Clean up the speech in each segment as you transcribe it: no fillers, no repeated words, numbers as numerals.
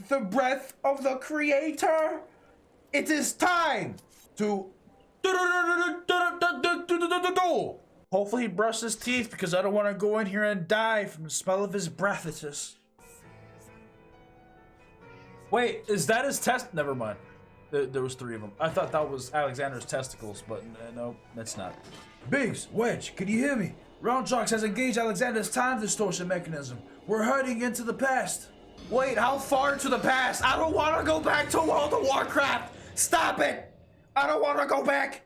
the breath of the creator. It is time to hopefully he brushed his teeth because I don't want to go in here and die from the smell of his breath. It's just... Wait, is that his test? Never mind. There was 3 of them. I thought that was Alexander's testicles, but no, that's not. Biggs, Wedge, can you hear me? Roundjox has engaged Alexander's time distortion mechanism. We're heading into the past. Wait, how far into the past? I don't want to go back to World of Warcraft. Stop it. I don't want to go back.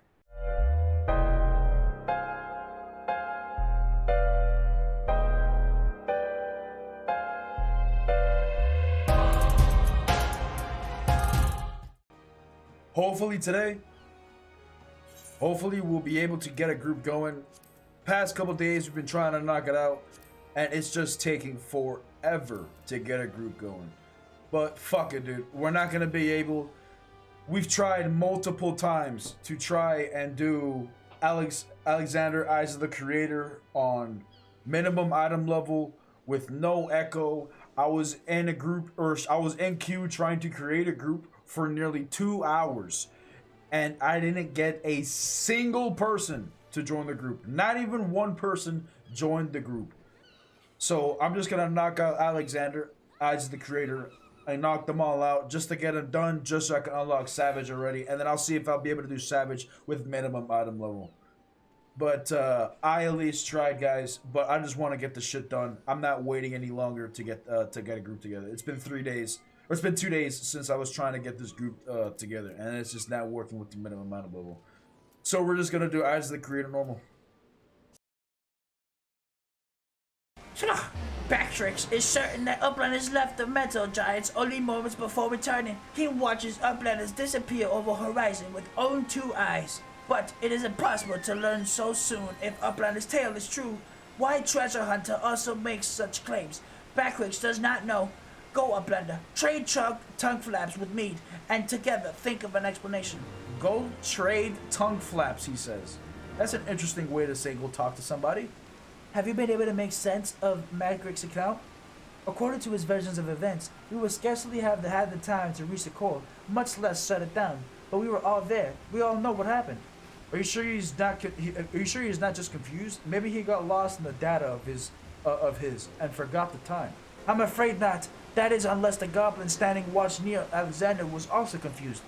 Hopefully today, we'll be able to get a group going. Past couple days, we've been trying to knock it out, and it's just taking forever to get a group going. But fuck it, dude. We're not gonna be able. We've tried multiple times to try and do Alexander Eyes of the Creator on minimum item level with no echo. I was in a group, or I was in queue trying to create a group for nearly 2 hours, and I didn't get a single person to join the group. Not even one person joined the group. So I'm just gonna knock out Alexander Eyes of the Creator. I knocked them all out just to get them done, just so I can unlock Savage already, and then I'll see if I'll be able to do Savage with minimum item level. But I at least tried, guys. But I just want to get the shit done. I'm not waiting any longer to get a group together. It's been 3 days. Or it's been 2 days since I was trying to get this group together, and it's just not working with the minimum amount of level. So we're just gonna do Eyes of the Creator normal. Patrick is certain that Uplanders left the metal giants only moments before returning. He watches Uplanders disappear over horizon with own 2 eyes. But it is impossible to learn so soon if Uplander's tale is true. Why Treasure Hunter also makes such claims, Backricks does not know. Go, Uplander. Trade tongue flaps with Mead, and together think of an explanation. Go trade tongue flaps, he says. That's an interesting way to say go talk to somebody. Have you been able to make sense of Backricks' account? According to his versions of events, we would scarcely have had the time to reach the core, much less shut it down. But we were all there. We all know what happened. Are you sure he's not? Are you sure he's not just confused? Maybe he got lost in the data of his and forgot the time. I'm afraid not. That is, unless the goblin standing watch near Alexander was also confused.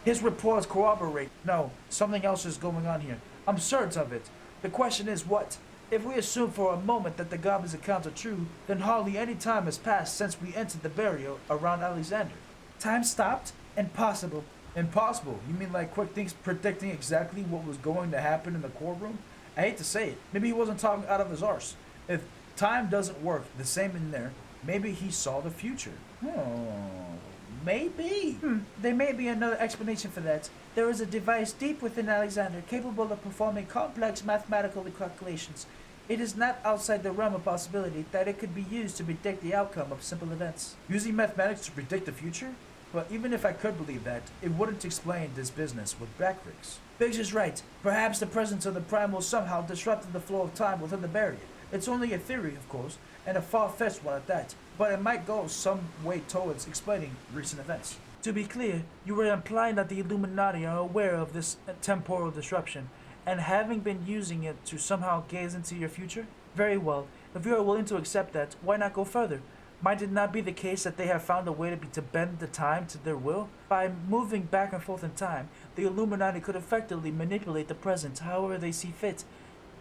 His reports corroborate. No, something else is going on here. I'm certain of it. The question is what? If we assume for a moment that the goblin's accounts are true, then hardly any time has passed since we entered the barrier around Alexander. Time stopped? Impossible. Impossible? You mean like quick things predicting exactly what was going to happen in the core room? I hate to say it. Maybe he wasn't talking out of his arse. If time doesn't work the same in there, maybe he saw the future. Maybe. There may be another explanation for that. There is a device deep within Alexander capable of performing complex mathematical calculations. It is not outside the realm of possibility that it could be used to predict the outcome of simple events. Using mathematics to predict the future? But even if I could believe that, it wouldn't explain this business with Backricks. Biggs is right. Perhaps the presence of the primal somehow disrupted the flow of time within the barrier. It's only a theory, of course, and a far-fetched one at that, but it might go some way towards explaining recent events. To be clear, you were implying that the Illuminati are aware of this temporal disruption, and having been using it to somehow gaze into your future? Very well. If you are willing to accept that, why not go further? Might it not be the case that they have found a way to bend the time to their will? By moving back and forth in time, the Illuminati could effectively manipulate the present however they see fit.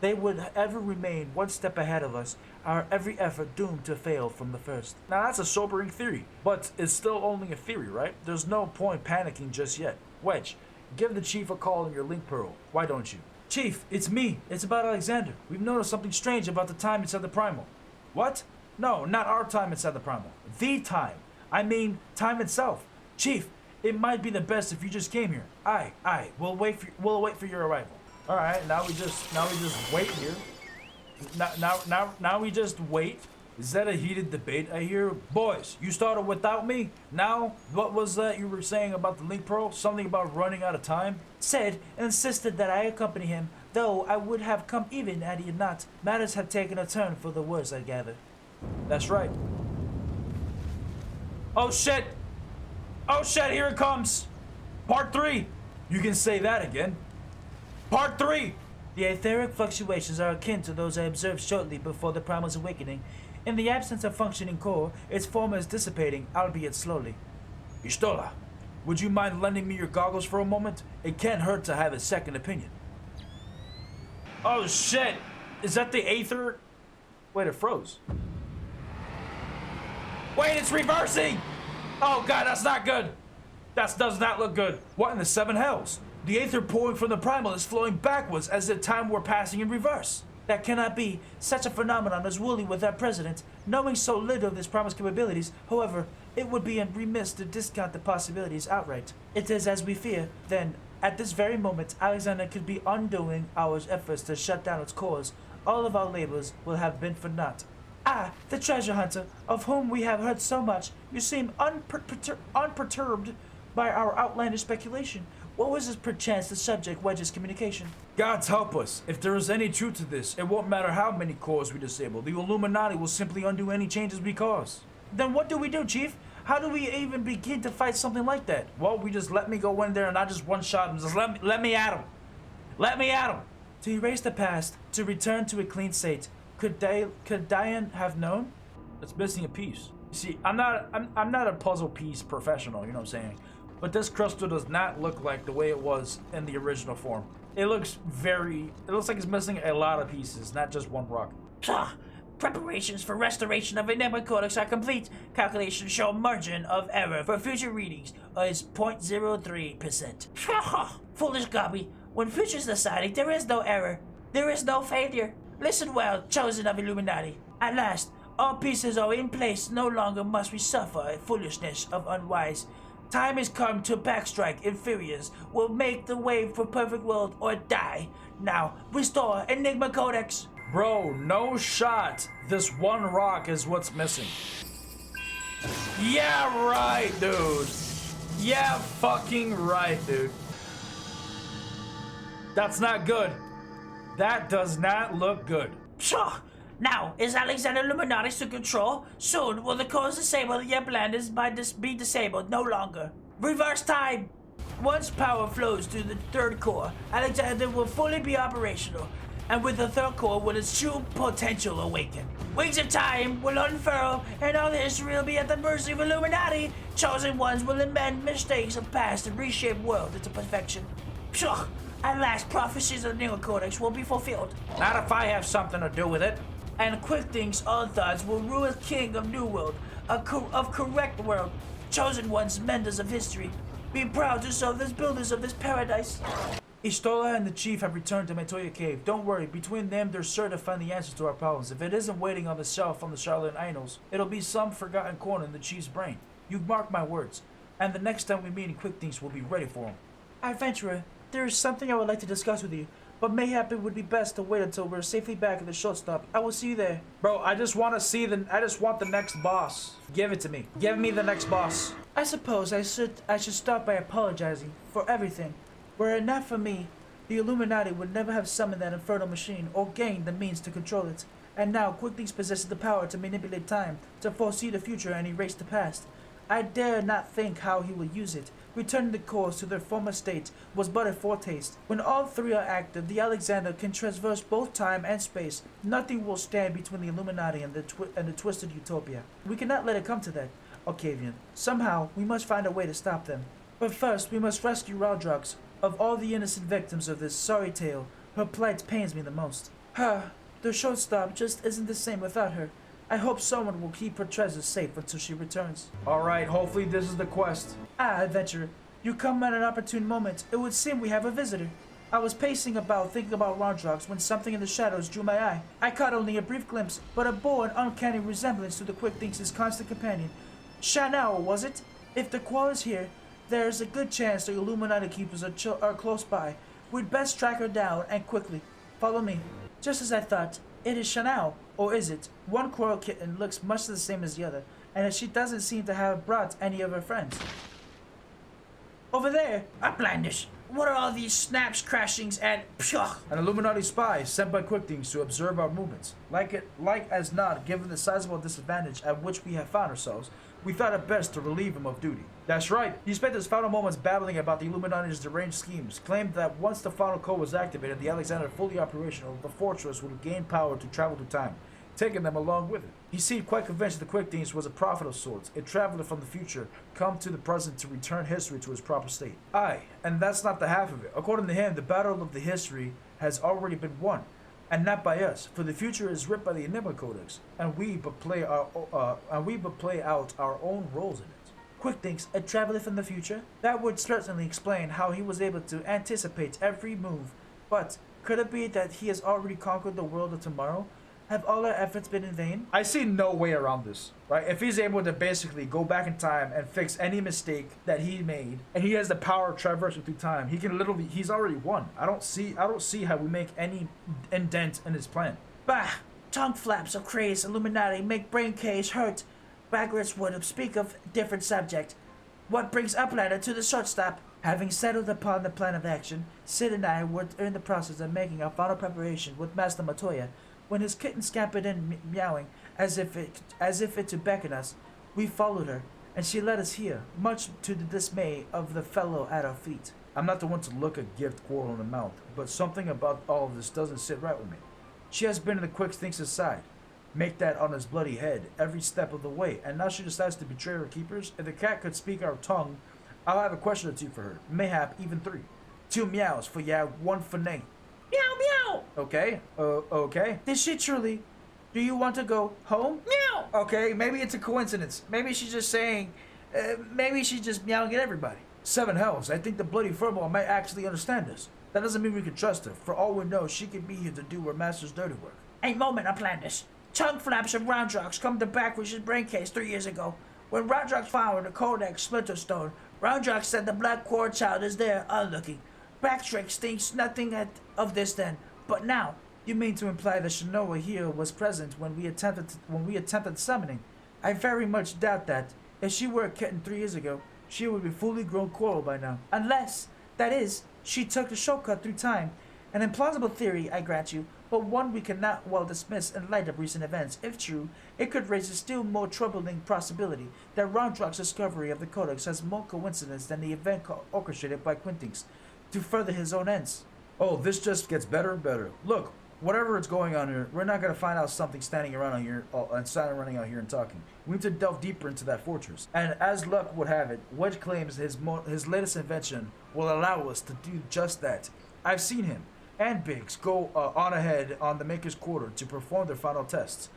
They would ever remain one step ahead of us, our every effort doomed to fail from the first. Now that's a sobering theory, but it's still only a theory, right? There's no point panicking just yet. Wedge, give the chief a call in your link pearl. Why don't you? Chief, it's me. It's about Alexander. We've noticed something strange about the time inside the primal. What? No, not our time inside the primal. The time. I mean, time itself. Chief, it might be the best if you just came here. Aye. We'll wait for your arrival. All right. Now we just wait here. Now we just wait. Is that a heated debate I hear? Boys, you started without me. Now, what was that you were saying about the link pearl? Something about running out of time? Said and insisted that I accompany him, though I would have come even had he not. Matters have taken a turn for the worse, I gather. That's right. Oh shit! Oh shit, here it comes. Part 3. You can say that again. Part 3. The etheric fluctuations are akin to those I observed shortly before the Primal's awakening. In the absence of functioning core, its form is dissipating, albeit slowly. Istola, would you mind lending me your goggles for a moment? It can't hurt to have a second opinion. Oh shit! Is that the Aether? Wait, it froze. Wait, it's reversing! Oh god, that's not good! That does not look good. What in the seven hells? The Aether pouring from the Primal is flowing backwards as if time were passing in reverse. That cannot be. Such a phenomenon is woolly with our president. Knowing so little of this Primal's capabilities, however, it would be remiss to discount the possibilities outright. It is as we fear, then, at this very moment, Alexander could be undoing our efforts to shut down its cores. All of our labors will have been for naught. Ah, the treasure hunter, of whom we have heard so much. You seem unperturbed by our outlandish speculation. What was this perchance the subject Wedge's communication? Gods help us. If there is any truth to this, it won't matter how many cores we disable. The Illuminati will simply undo any changes we cause. Then what do we do, Chief? How do we even begin to fight something like that? Well, we just let me go in there and I just one-shot him. Just let me at him. Let me at him. To erase the past, to return to a clean state. Could Diane have known? It's missing a piece. You see, I'm not a puzzle piece professional, you know what I'm saying? But this crystal does not look like the way it was in the original form. It looks like it's missing a lot of pieces, not just one rock. Preparations for restoration of Enigma Codex are complete. Calculations show margin of error for future readings is 0.03%. Foolish Gobby. When future's deciding, there is no error. There is no failure. Listen well, chosen of Illuminati. At last, all pieces are in place. No longer must we suffer foolishness of unwise. Time has come to backstrike inferiors. Will make the way for perfect world or die. Now, restore Enigma Codex. Bro, no shot. This one rock is what's missing. Yeah, right, dude. Yeah, fucking right, dude. That's not good. That does not look good. Now, is Alexander Illuminati to control? Soon will the cores disable the Uplanders be disabled no longer. Reverse time! Once power flows through the third core, Alexander will fully be operational, and with the third core will its true potential awaken. Wings of time will unfurl, and all history will be at the mercy of Illuminati. Chosen ones will amend mistakes of past and reshape world into perfection. At last, prophecies of the Enigma Codex will be fulfilled. Not if I have something to do with it. And quick things, all thoughts will rule as king of new world, of correct world. Chosen ones, menders of history. Be proud to serve as builders of this paradise. Istola and the chief have returned to Matoya Cave. Don't worry, between them they're sure to find the answers to our problems. If it isn't waiting on the shelf from the Charlotte Annals, it'll be some forgotten corner in the chief's brain. You mark my words. And the next time we meet in Quick Things, we'll be ready for him. Adventurer, there is something I would like to discuss with you, but mayhap it would be best to wait until we're safely back at the shortstop. I will see you there. Bro, I just want the next boss. Give it to me. Give me the next boss. I suppose I should start by apologizing for everything. Were it not for me, the Illuminati would never have summoned that infernal machine or gained the means to control it. And now Quick Things possesses the power to manipulate time, to foresee the future and erase the past. I dare not think how he will use it. Returning the cores to their former state was but a foretaste. When all three are active, the Alexander can traverse both time and space. Nothing will stand between the Illuminati and the twisted utopia. We cannot let it come to that, Octavian. Somehow, we must find a way to stop them. But first, we must rescue Raldrox. Of all the innocent victims of this sorry tale, her plight pains me the most. The shortstop just isn't the same without her. I hope someone will keep her treasures safe until she returns. Alright, hopefully this is the quest. Adventurer, you come at an opportune moment. It would seem we have a visitor. I was pacing about thinking about Raldrox when something in the shadows drew my eye. I caught only a brief glimpse, but it bore an uncanny resemblance to the Quick Things' constant companion. Chanel, was it? If the Qual is here, there's a good chance the Illuminati keepers are close by. We'd best track her down, and quickly. Follow me. Just as I thought, it is Chanel. Or is it? One coral kitten looks much the same as the other, and she doesn't seem to have brought any of her friends. Over there! Uplandish! What are all these snaps, crashings, and pshaw? An Illuminati spy sent by Quick Things to observe our movements. Like as not, given the sizable disadvantage at which we have found ourselves, we thought it best to relieve him of duty. That's right. He spent his final moments babbling about the Illuminati's deranged schemes, claimed that once the final code was activated, the Alexander fully operational, the fortress would gain power to travel through time, taking them along with it. He seemed quite convinced the Quick Things was a prophet of sorts, a traveler from the future, come to the present to return history to its proper state. Aye, and that's not the half of it. According to him, the battle of the history has already been won, and not by us, for the future is writ by the Enigma Codex, and we but play out our own roles in it. Quick thinks a traveler from the future? That would certainly explain how he was able to anticipate every move, but could it be that he has already conquered the world of tomorrow? Have all our efforts been in vain? I see no way around this, right? If he's able to basically go back in time and fix any mistake that he made, and he has the power of traversing through time, he can literally, he's already won. I don't see how we make any indent in his plan. Bah! Tongue flaps of craze, Illuminati, make brain cage hurt. Bagwards would speak of different subject. What brings Uplander to the shortstop? Having settled upon the plan of action, Sid and I were in the process of making our final preparation with Master Matoya, when his kitten scampered in meowing as if it to beckon us. We followed her, and she led us here, much to the dismay of the fellow at our feet. I'm not the one to look a gift Quarrel in the mouth, but something about all of this doesn't sit right with me. She has been in the Quick Thinks' side, make that on his bloody head every step of the way, and now she decides to betray her keepers. If the cat could speak our tongue, I'll have a question or two for her, mayhap even 3. 2 meows for yeah, 1 for nay. Meow meow. Okay. Okay. Did she truly? Do you want to go home? Meow. Okay. Maybe it's a coincidence. Maybe she's just saying. Maybe she's just meowing at everybody. 7 hells. I think the bloody furball might actually understand us. That doesn't mean we can trust her. For all we know, she could be here to do her master's dirty work. A moment, I planned this. Tongue flaps of Roundrox come to Backwish's brain case 3 years ago. When Roundrox found the Codex Splinterstone, Roundrox said the Black Core Child is there, unlooking. Backtricks thinks nothing of this then, but now you mean to imply that Shinoa here was present when we attempted summoning? I very much doubt that. If she were a kitten 3 years ago, she would be fully grown Coral by now. Unless, that is, she took the shortcut through time. An implausible theory, I grant you, but one we cannot well dismiss in light of recent events. If true, it could raise a still more troubling possibility that Roundrock's discovery of the Codex has more coincidence than the event orchestrated by Quintinx to further his own ends. Oh, this just gets better and better. Look, whatever is going on here, we're not going to find out something standing around here running out here and talking. We need to delve deeper into that fortress. And as luck would have it, Wedge claims his latest invention will allow us to do just that. I've seen him and Biggs go on ahead on the Maker's Quarter to perform their final tests.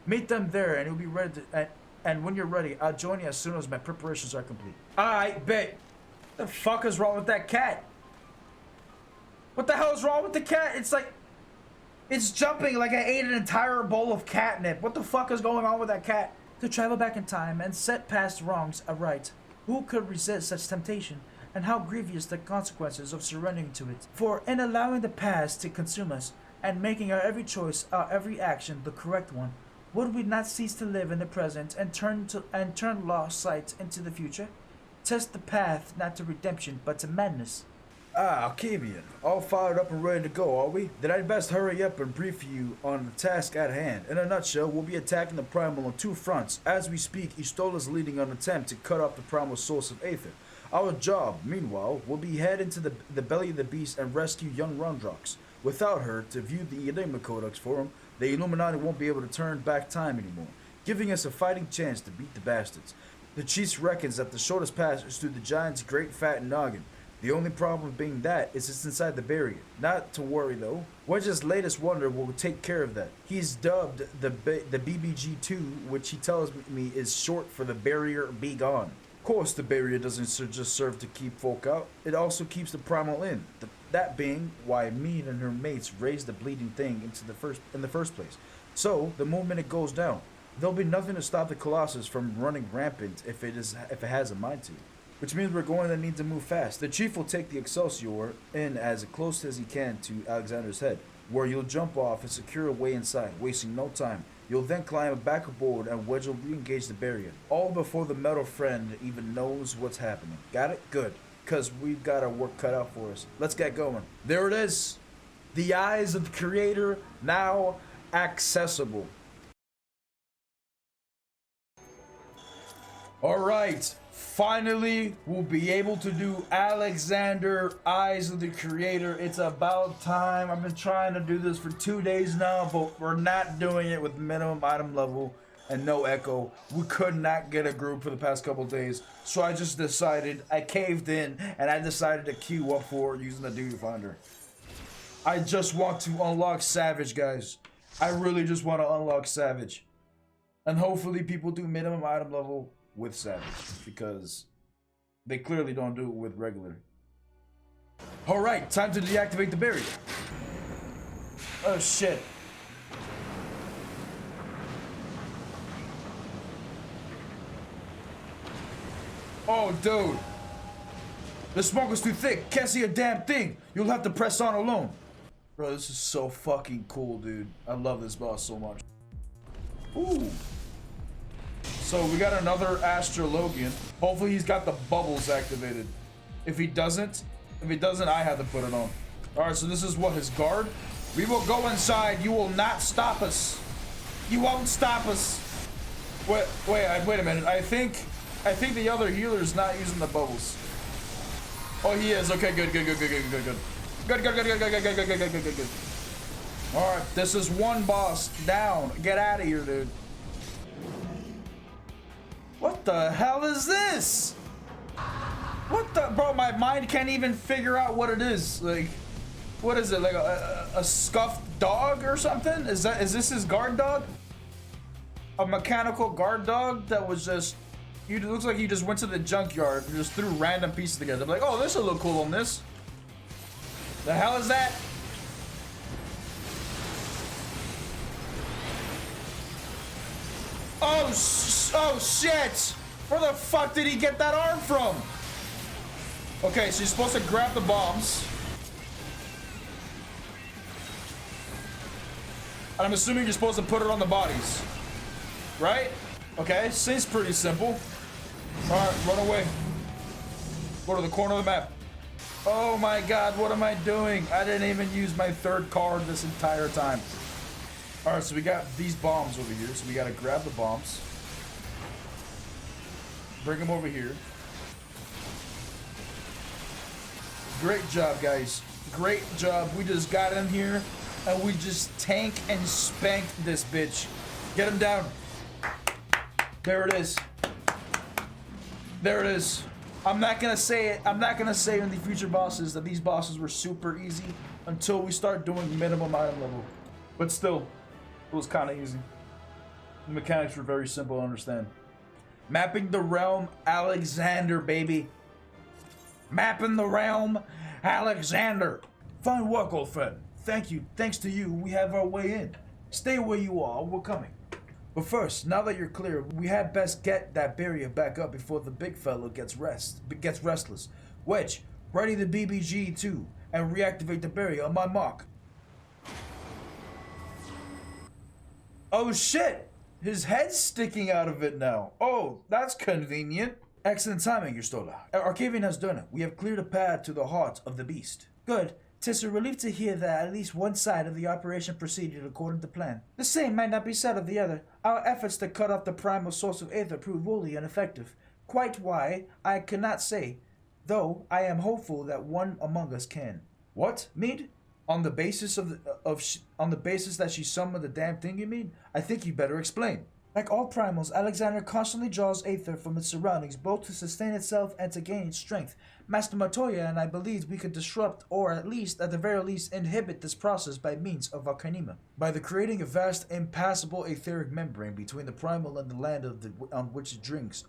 Meet them there and you'll be ready to, and when you're ready, I'll join you as soon as my preparations are complete. I bet. The fuck is wrong with that cat? What the hell is wrong with the cat? It's like, it's jumping like I ate an entire bowl of catnip. What the fuck is going on with that cat? To travel back in time and set past wrongs aright. Who could resist such temptation? And how grievous the consequences of surrendering to it. For in allowing the past to consume us, and making our every choice, our every action the correct one, would we not cease to live in the present and turn lost sight into the future? Test the path not to redemption but to madness. Ah, Alchemian, all fired up and ready to go, are we? Then I'd best hurry up and brief you on the task at hand. In a nutshell, we'll be attacking the Primal on 2 fronts. As we speak, Istola's leading an attempt to cut off the Primal source of Aether. Our job, meanwhile, will be head into the belly of the beast and rescue young Roundrox. Without her to view the Enigma Codex for him, the Illuminati won't be able to turn back time anymore, giving us a fighting chance to beat the bastards. The chief reckons that the shortest path is through the giant's great fat noggin. The only problem being that is it's inside the barrier. Not to worry though. Wedge's latest wonder will take care of that. He's dubbed the BBG-2, which he tells me is short for the barrier be gone. Of course the barrier doesn't just serve to keep folk out, it also keeps the primal in. That being why Mead and her mates raised the bleeding thing in the first place. So the moment it goes down, there'll be nothing to stop the Colossus from running rampant if it has a mind to. Which means we're going to need to move fast. The chief will take the Excelsior in as close as he can to Alexander's head, where you'll jump off and secure a way inside, wasting no time. You'll then climb back aboard and Wedge will re-engage the barrier, all before the metal friend even knows what's happening. Got it? Good. Because we've got our work cut out for us. Let's get going. There it is. The eyes of the creator now accessible. Alright, finally we'll be able to do Alexander, Eyes of the Creator. It's about time. I've been trying to do this for 2 days now, but we're not doing it with minimum item level and no echo. We could not get a group for the past couple days, so I just decided, I caved in, and I decided to queue up for using the duty finder. I just want to unlock Savage, guys. I really just want to unlock Savage. And hopefully people do minimum item level with Savage, because they clearly don't do it with regular. Alright, time to deactivate the barrier. Oh shit. Oh dude. The smoke is too thick, can't see a damn thing. You'll have to press on alone. Bro, this is so fucking cool, dude. I love this boss so much. Ooh. So we got another Astrologian. Hopefully he's got the bubbles activated. If he doesn't, I have to put it on. Alright, so this is what, his guard? We will go inside. You will not stop us. You won't stop us. Wait a minute. I think the other healer is not using the bubbles. Oh, he is. Okay, good. Good. Alright, this is one boss down. Get out of here, dude. What the hell is this? What the, bro, my mind can't even figure out what it is. Like, what is it? Like a scuffed dog or something? Is this his guard dog? A mechanical guard dog that was just, it looks like he just went to the junkyard and just threw random pieces together. I'm like, oh, this will look cool on this. The hell is that? Oh shit! Where the fuck did he get that arm from? Okay, so you're supposed to grab the bombs. And I'm assuming you're supposed to put it on the bodies. Right? Okay, seems pretty simple. Alright, run away. Go to the corner of the map. Oh my god, what am I doing? I didn't even use my third card this entire time. Alright, so we got these bombs over here, so we gotta grab the bombs. Bring them over here. Great job, guys. Great job. We just got in here and we just tank and spank this bitch. Get him down. There it is. There it is. I'm not gonna say it. I'm not gonna say in the future bosses that these bosses were super easy until we start doing minimum item level. But still, it was kind of easy. The mechanics were very simple to understand. Mapping the realm, Alexander, baby. Mapping the realm, Alexander. Fine work, old friend. Thank you. Thanks to you, we have our way in. Stay where you are. We're coming. But first, now that you're clear, we had best get that barrier back up before the big fellow gets restless. Wedge, ready the BBG-2 and reactivate the barrier on my mark. Oh shit! His head's sticking out of it now. Oh, that's convenient. Excellent timing, your Stola. Arcavian has done it. We have cleared a path to the heart of the beast. Good. 'Tis a relief to hear that at least one side of the operation proceeded according to plan. The same might not be said of the other. Our efforts to cut off the primal source of aether proved wholly ineffective. Quite why, I cannot say, though I am hopeful that one among us can. What, Mead? On the basis on the basis that she summoned the damn thing, you mean? I think you better explain. Like all primals, Alexander constantly draws aether from its surroundings, both to sustain itself and to gain its strength. Master Matoya and I believed we could disrupt, or at the very least, inhibit this process by means of Arcanema. By the creating a vast, impassable etheric membrane between the primal and the land on which it drinks,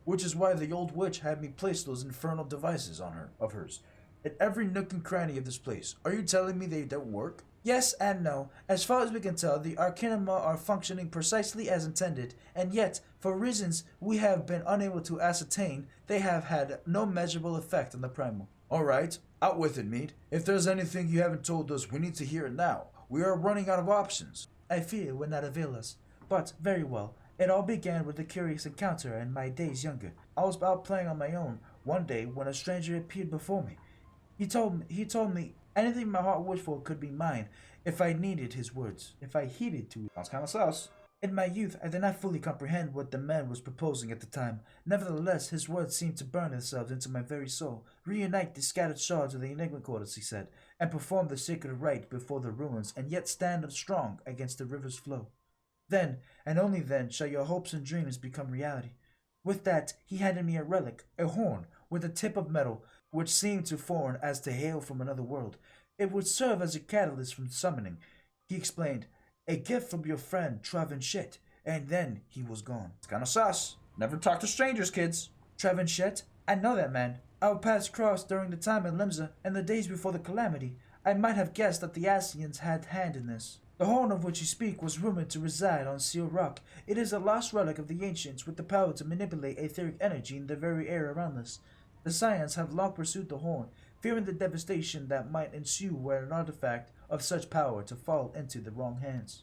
which is why the old witch had me place those infernal devices on hers. At every nook and cranny of this place. Are you telling me they don't work? Yes and no. As far as we can tell, the Arcanema are functioning precisely as intended, and yet, for reasons we have been unable to ascertain, they have had no measurable effect on the primal. Alright, out with it, Mead. If there's anything you haven't told us, we need to hear it now. We are running out of options. I fear it would not avail us. But, very well. It all began with a curious encounter in my days younger. I was out playing on my own one day when a stranger appeared before me. He told me anything my heart wished for could be mine if I needed his words, if I heeded to it. Sounds kind of sus. In my youth, I did not fully comprehend what the man was proposing at the time. Nevertheless, his words seemed to burn themselves into my very soul. Reunite the scattered shards of the Enigma Quarters, he said, and perform the sacred rite before the ruins, and yet stand strong against the river's flow. Then, and only then, shall your hopes and dreams become reality. With that, he handed me a relic, a horn, with a tip of metal, which seemed to foreign as to hail from another world. It would serve as a catalyst from summoning. He explained, a gift from your friend, Travinchet, and then he was gone. It's kinda sus. Never talk to strangers, kids. Travinchet? I know that man. Our paths crossed during the time in Limsa and the days before the calamity. I might have guessed that the Asians had hand in this. The horn of which you speak was rumored to reside on Seal Rock. It is a lost relic of the ancients with the power to manipulate etheric energy in the very air around us. The Scions have long pursued the horn, fearing the devastation that might ensue were an artifact of such power to fall into the wrong hands.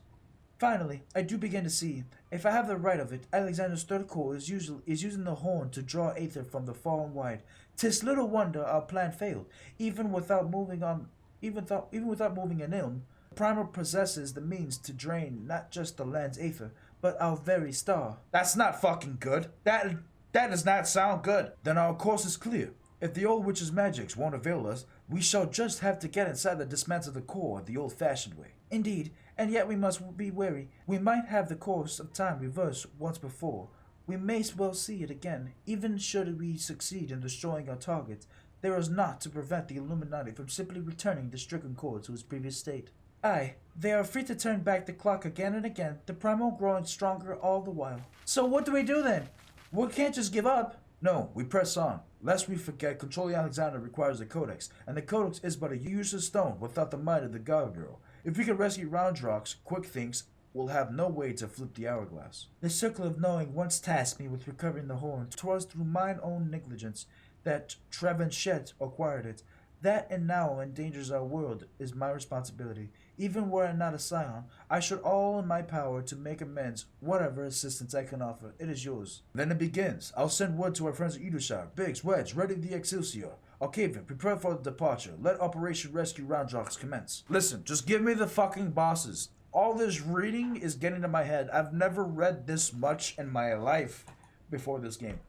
Finally, I do begin to see, if I have the right of it, Alexander's third corps is using the horn to draw aether from the far and wide. 'Tis little wonder our plan failed, even without moving an ilm. Primal possesses the means to drain not just the land's aether, but our very star. That's not fucking good. That does not sound good. Then our course is clear. If the old witch's magics won't avail us, we shall just have to get inside the dismantle the core the old-fashioned way. Indeed, and yet we must be wary. We might have the course of time reversed once before. We may well see it again. Even should we succeed in destroying our target, there is naught to prevent the Illuminati from simply returning the stricken core to its previous state. Aye, they are free to turn back the clock again and again, the primal growing stronger all the while. So what do we do then? We can't just give up. No, we press on. Lest we forget, controlling Alexander requires a codex, and the codex is but a useless stone without the might of the God Girl. If we can rescue Roundrox, Quick Thinks will have no way to flip the hourglass. The circle of knowing once tasked me with recovering the horn. 'Twas through mine own negligence that Travinchet acquired it. That and now endangers our world is my responsibility. Even were I not a scion, I should all in my power to make amends. Whatever assistance I can offer, it is yours. Then it begins. I'll send word to our friends at Idrishar. Biggs, Wedge, ready the Excelsior. Octavian, prepare for the departure. Let Operation Rescue Roundrox commence. Listen, just give me the fucking bosses. All this reading is getting to my head. I've never read this much in my life before this game.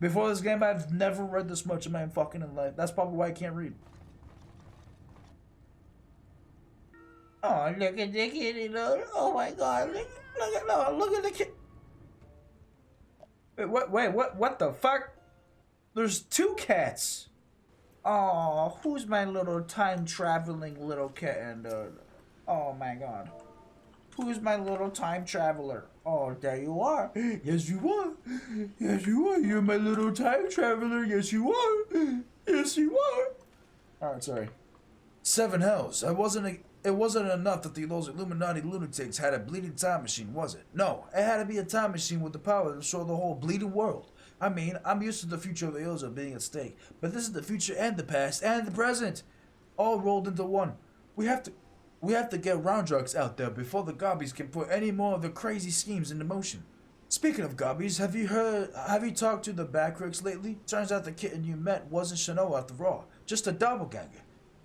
Before this game, I've never read this much in my fucking life. That's probably why I can't read. Oh, look at the kitty, look. Oh my god, look at the kid. Wait, what the fuck? There's two cats. Oh, who's my little time-traveling little kitten, dude? Oh my god. Who's my little time traveler? Oh, there you are. Yes, you are. Yes, you are. You're my little time traveler. Yes, you are. Yes, you are. Alright, sorry. Seven hells. It wasn't enough that those Illuminati lunatics had a bleeding time machine, was it? No, it had to be a time machine with the power to destroy the whole bleeding world. I mean, I'm used to the future of Ilza being at stake, but this is the future and the past and the present, all rolled into one. We have to get Roundrox out there before the Gobbies can put any more of their crazy schemes into motion. Speaking of Gobbies, have you talked to the Backricks lately? Turns out the kitten you met wasn't Chanel after all, just a doppelganger.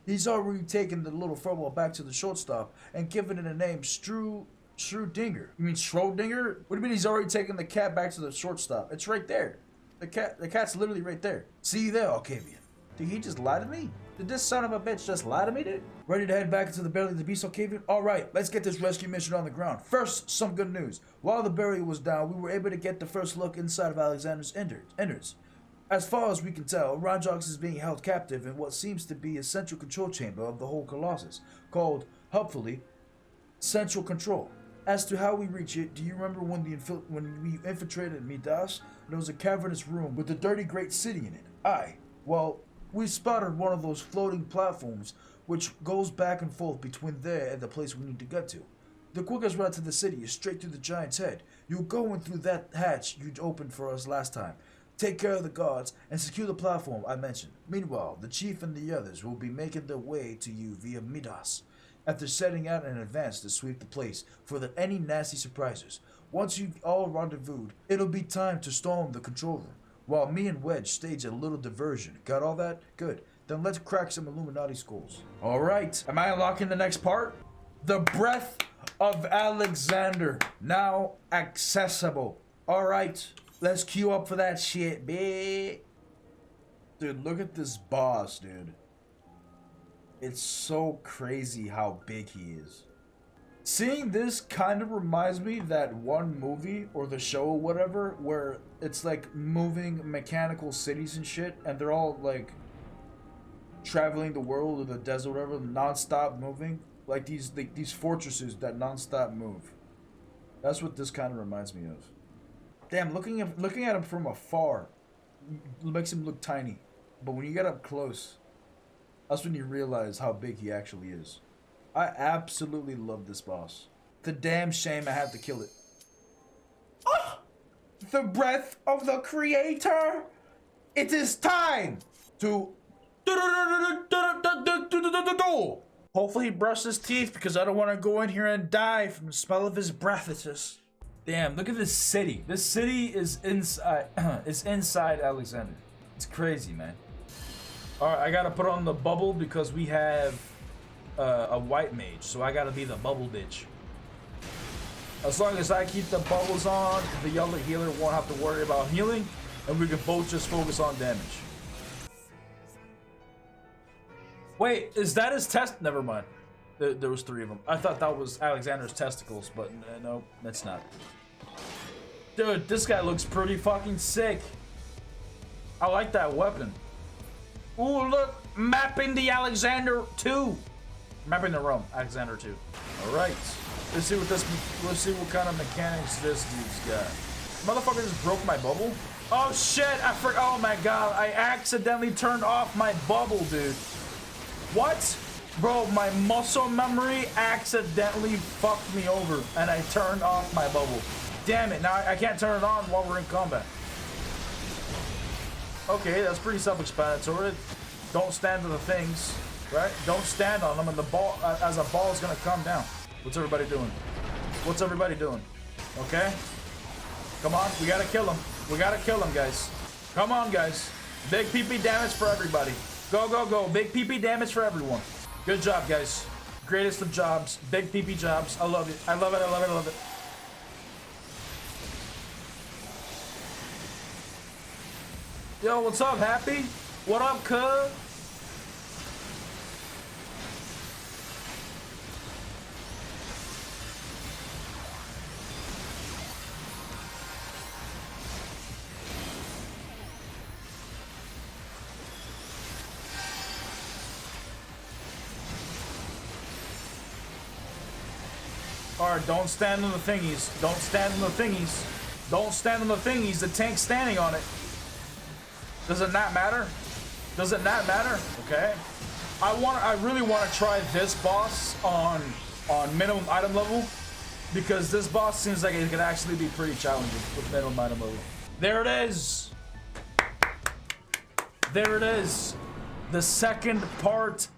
He's already taken the little furball back to the shortstop and given it a name, Schrodinger. You mean Schrodinger? What do you mean he's already taken the cat back to the shortstop? It's right there. The cat's literally right there. See you there, Octavian. Did he just lie to me? Did this son of a bitch just lie to me, dude? Ready to head back into the belly of the beast, Octavian? Alright, let's get this rescue mission on the ground. First, some good news. While the barrier was down, we were able to get the first look inside of Alexander's innards. As far as we can tell, Roundrox is being held captive in what seems to be a central control chamber of the whole Colossus, called, hopefully, Central Control. As to how we reach it, do you remember when we infiltrated Midas? There was a cavernous room with a dirty great city in it. Aye. Well, we spotted one of those floating platforms which goes back and forth between there and the place we need to get to. The quickest route to the city is straight through the giant's head. You'll go in through that hatch you'd opened for us last time. Take care of the guards and secure the platform I mentioned. Meanwhile, the chief and the others will be making their way to you via Midas, after setting out in advance to sweep the place for any nasty surprises. Once you've all rendezvoused, it'll be time to storm the control room, while me and Wedge stage a little diversion. Got all that? Good. Then let's crack some Illuminati skulls. Alright, am I unlocking the next part? The breath of Alexander now accessible. Alright, let's queue up for that shit, bitch. Dude, look at this boss, dude. It's so crazy how big he is. Seeing this kind of reminds me of that one movie or the show or whatever where it's like moving mechanical cities and shit, and they're all like traveling the world or the desert or whatever, non-stop moving. Like these fortresses that non-stop move. That's what this kind of reminds me of. Damn, looking at him from afar makes him look tiny. But when you get up close, that's when you realize how big he actually is. I absolutely love this boss. It's a damn shame I had to kill it. Oh! The breath of the creator! It is time to... Hopefully he brushed his teeth because I don't want to go in here and die from the smell of his breath. It's just... Damn, look at this city. This city is inside, is inside Alexander. It's crazy, man. Alright, I gotta put on the bubble because we have a white mage, so I gotta be the bubble bitch. As long as I keep the bubbles on, the yellow healer won't have to worry about healing, and we can both just focus on damage. Wait, is that his test? Never mind. There was 3 of them. I thought that was Alexander's testicles, but no, that's not. Dude, this guy looks pretty fucking sick. I like that weapon. Ooh, look, mapping the Alexander 2. Mapping the Rome, Alexander 2. All right, let's see what kind of mechanics this dude's got. Motherfucker just broke my bubble. Oh shit, oh my god, I accidentally turned off my bubble, dude. What? Bro, my muscle memory accidentally fucked me over and I turned off my bubble. Damn it, now I can't turn it on while we're in combat. Okay, that's pretty self-explanatory. Don't stand on the things, right? Don't stand on them and the ball, as a ball is gonna come down. What's everybody doing? What's everybody doing? Okay? Come on, we gotta kill him. We gotta kill him, guys. Come on, guys. Big PP damage for everybody. Go, go, go. Big PP damage for everyone. Good job, guys. Greatest of jobs. Big PP jobs. I love it. I love it. I love it. I love it. Yo, what's up, Happy? What up, cuz? Alright, don't stand on the thingies. Don't stand on the thingies. Don't stand on the thingies. The tank's standing on it. Does it not matter? Does it not matter? Okay. I really want to try this boss on minimum item level because this boss seems like it could actually be pretty challenging with minimum item level. There it is. There it is. The second part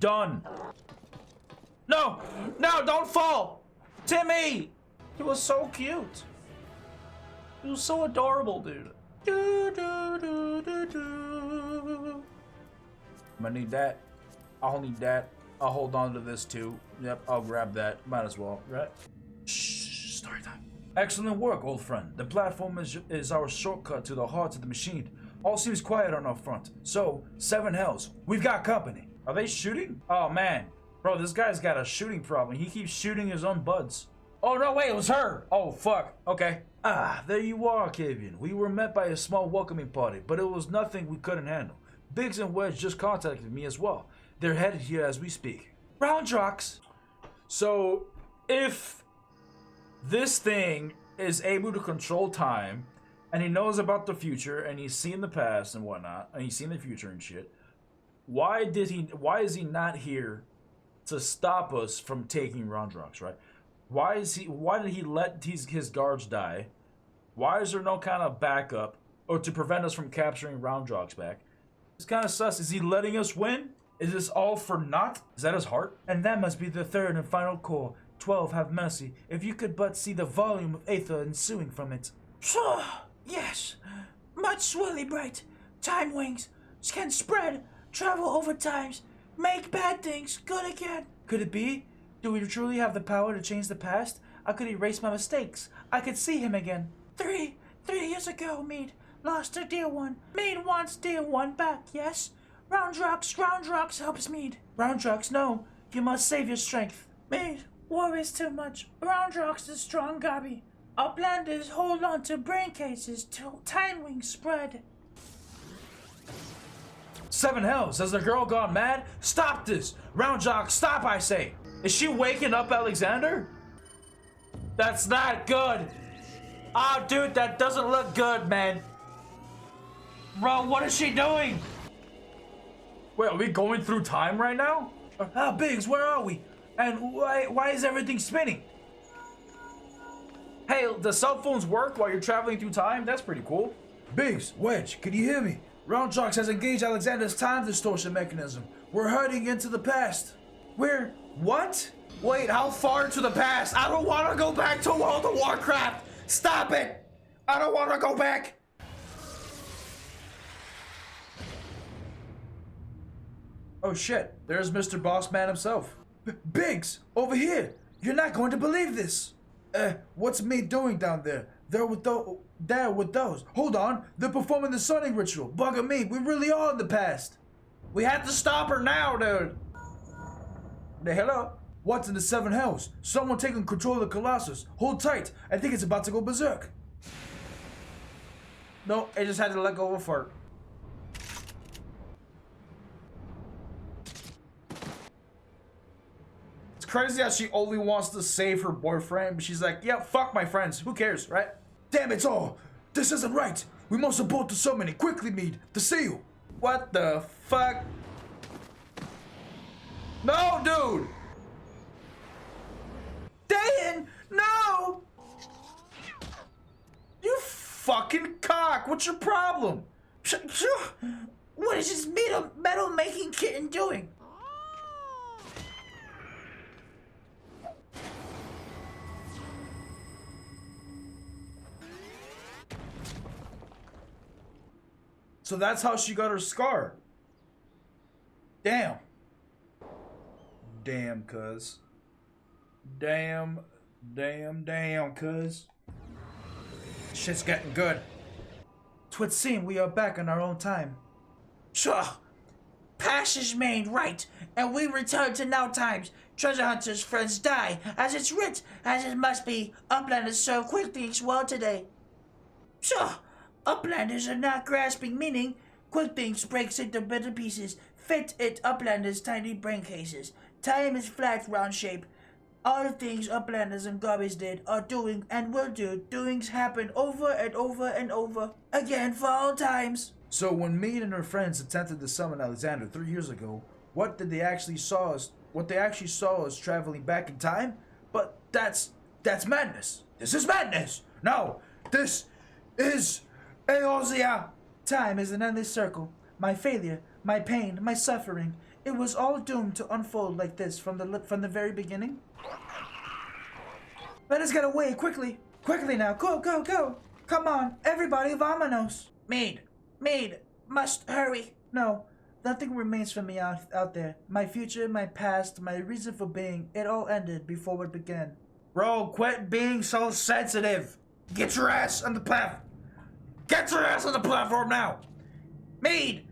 done. No, no, don't fall. Timmy! He was so cute. He was so adorable, dude. I'm gonna need that. I'll need that. I'll hold on to this too. Yep, I'll grab that. Might as well, right? Shh, story time. Excellent work, old friend. The platform is our shortcut to the heart of the machine. All seems quiet on our front. So, 7 hells. We've got company. Are they shooting? Oh, man. Bro, this guy's got a shooting problem. He keeps shooting his own buds. Oh, no, wait, it was her. Oh, fuck. Okay. Ah, there you are, Kavian. We were met by a small welcoming party, but it was nothing we couldn't handle. Biggs and Wedge just contacted me as well. They're headed here as we speak. Roundrox. So, if this thing is able to control time, and he knows about the future, and he's seen the past and whatnot, and he's seen the future and shit, why is he not here to stop us from taking Roundrox, right? Why did he let his guards die? Why is there no kind of backup or to prevent us from capturing Roundrox back? It's kind of sus. Is he letting us win? Is this all for naught? Is that his heart? And that must be the third and final core. 12, have mercy. If you could but see the volume of aether ensuing from it. Yes, much swirly bright. Time wings can spread, travel over times, make bad things good again. Could it be? Do we truly have the power to change the past? I could erase my mistakes. I could see him again. Three years ago, Mead lost a dear one. Mead wants dear one back, yes? Roundrocks helps Mead. Roundrocks, no. You must save your strength. Mead, war is too much. Roundrocks is strong, Gobby. Uplanders hold on to brain cases till time wings spread. Seven hells, has the girl gone mad? Stop this! Roundjock, stop, I say! Is she waking up Alexander? That's not good! Oh, dude, that doesn't look good, man. Bro, what is she doing? Wait, are we going through time right now? Biggs, where are we? And why is everything spinning? Hey, the cell phones work while you're traveling through time? That's pretty cool. Biggs, Wedge, can you hear me? Roundrocks has engaged Alexander's time distortion mechanism. We're heading into the past. We're... what? Wait, how far into the past? I don't want to go back to World of Warcraft! Stop it! I don't want to go back! Oh shit, there's Mr. Bossman himself. Biggs, over here! You're not going to believe this! What's me doing down there? There with those. Hold on, they're performing the sunning ritual. Bugger me, we really are in the past. We have to stop her now, dude. Hey, hello? What's in the seven hells? Someone taking control of the Colossus. Hold tight, I think it's about to go berserk. No, I just had to let go of a fart. It's crazy how she only wants to save her boyfriend, but she's like, yeah, fuck my friends. Who cares, right? Damn it all! This isn't right! We must abort the summoning. Quickly, Mead! The seal! What the fuck? No, dude! Dan! No! You fucking cock! What's your problem? What is this metal making kitten doing? So that's how she got her scar. Damn. Damn, cuz. Damn, cuz. Shit's getting good. 'Twould seem we are back in our own time. Sure. Past is made right, and we return to now times. Treasure hunters' friends die, as it's writ, as it must be. Uplanders serve quick things well today. Sure. Uplanders are not grasping meaning. Quick things breaks into bitter pieces. Fit it Uplanders' tiny brain cases. Time is flat, round shape. All the things Uplanders and Gobbies did are doing and will do. Doings happen over and over and over again for all times. So when Mead and her friends attempted to summon Alexander 3 years ago, what they actually saw is traveling back in time? But that's madness. This is madness. No, this is Eorzea. Time is an endless circle. My failure, my pain, my suffering. It was all doomed to unfold like this from the very beginning. Let us get away quickly. Quickly now. Go, go, go. Come on, everybody, vamonos. Mead, must hurry. No, nothing remains for me out there. My future, my past, my reason for being, it all ended before it began. Bro, quit being so sensitive. Get your ass on the platform. Get your ass on the platform now. Mead.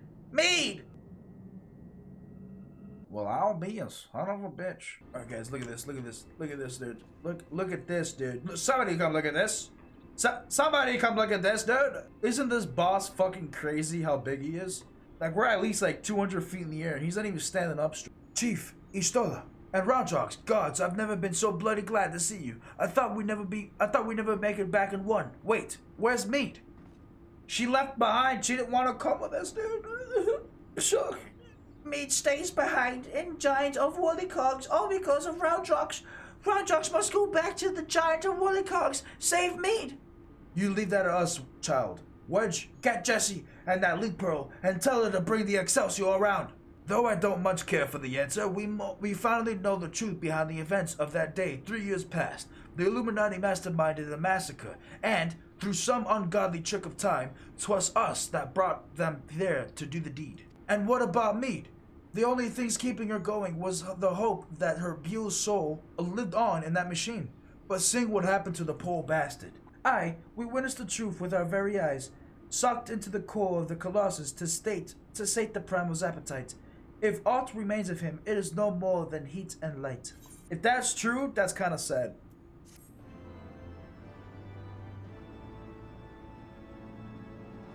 Well, I'll be a son of a bitch. Alright, guys, look at this, dude. Look at this, dude. Somebody come look at this. Somebody come look at this, dude. Isn't this boss fucking crazy how big he is? Like, we're at least like 200 feet in the air, and he's not even standing up straight. Chief, Istola, and Roundrocks, gods, I've never been so bloody glad to see you. I thought we'd never make it back in one. Wait, where's Mead? She left behind. She didn't want to come with us, dude. Sure. Mead stays behind in giant of Woollycogs, all because of Roundrocks. Roundrocks must go back to the giant of Woollycogs. Save Mead. You leave that to us, child. Wedge, get Jessie and that link pearl and tell her to bring the Excelsior around. Though I don't much care for the answer, we finally know the truth behind the events of that day 3 years past. The Illuminati masterminded the massacre, and through some ungodly trick of time, 'twas us that brought them there to do the deed. And what about Mead? The only things keeping her going was the hope that her Buell's soul lived on in that machine. But seeing what happened to the poor bastard. We witnessed the truth with our very eyes, sucked into the core of the Colossus to sate the primal's appetite. If aught remains of him, it is no more than heat and light. If that's true, that's kind of sad.